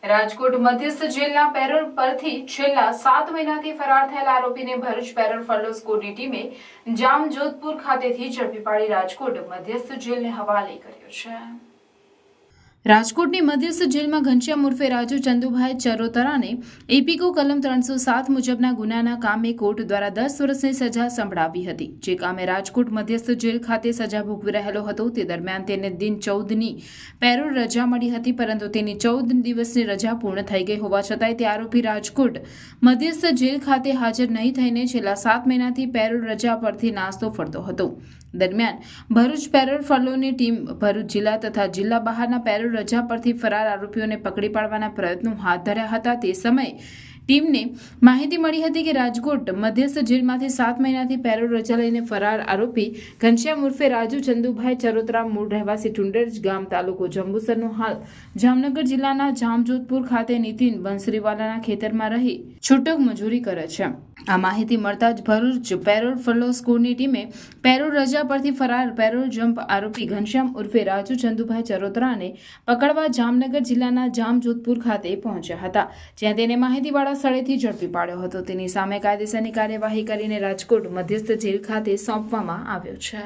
રાજકોટ મધ્યસ્થ જેલના પેરોલ પરથી છેલ્લા 7 મહિનાથી ફરાર થયેલા આરોપીને ભરૂચ પેરોલ ફલો સ્કોડની ટીમે જામજોધપુર ખાતેથી ઝડપી પાડી રાજકોટ મધ્યસ્થ જેલને હવાલે કર્યો છે। રાજકોટની મધ્યસ્થ જેલમાં ઘનશ્યામ ઉર્ફે રાજુ ચંદુભાઈ ચરોતરાને એપીકો કલમ 307 મુજબના ગુનાના કામે કોર્ટ દ્વારા 10 વર્ષની સજા સંભળાવી હતી। જે કામે રાજકોટ મધ્યસ્થ જેલ ખાતે સજા ભોગવી રહેલો હતો તે દરમિયાન તેને દિન 14ની પેરોલ રજા મળી હતી, પરંતુ તેની 14 દિવસની રજા પૂર્ણ થઈ ગઈ હોવા છતાંય તે આરોપી રાજકોટ મધ્યસ્થ જેલ ખાતે હાજર નહીં થઈને છેલ્લા 7 મહિનાથી પેરોલ રજા પરથી નાસ્તો ફરતો હતો। દરમિયાન ભરૂચ પેરોલ ફલોની ટીમ ભરૂચ જિલ્લા તથા જિલ્લા બહારના પેરોલ રજા પરથી ફરાર આરોપીઓને પકડી પાડવાના પ્રયત્નો હાથ ધર્યા હતા। તે સમયે ટીમને માહિતી મળી હતી કે રાજકોટ મધ્યસ્થ જેલમાંથી 7 મહિનાથી પેરોલ રજા લઈને ફરાર આરોપી ઘનશ્યામ ઉર્ફે રાજુ ચંદુભાઈ ચરોતરા મૂળ રહેવાસી ટુંડેજ ગામ તાલુકો જંબુસરનો હાલ જામનગર જિલ્લાના જામજોધપુર ખાતે નીતિન બંસરીવાલાના ખેતરમાં રહી છૂટક મજૂરી કરે છે। આ માહિતી મળતા જ ભરૂચ પેરોલ ફલો સ્કોડની ટીમે પેરોલ રજા પરથી ફરાર પેરોલ જમ્પ આરોપી ઘનશ્યામ ઉર્ફે રાજુ ચંદુભાઈ ચરોતરાને પકડવા જામનગર જિલ્લાના જામજોધપુર ખાતે પહોંચ્યા હતા, જ્યાં તેને માહિતીવાળા સ્થળેથી ઝડપી પાડ્યો હતો। તેની સામે કાયદેસરની કાર્યવાહી કરીને રાજકોટ મધ્યસ્થ જેલ ખાતે સોંપવામાં આવ્યો છે।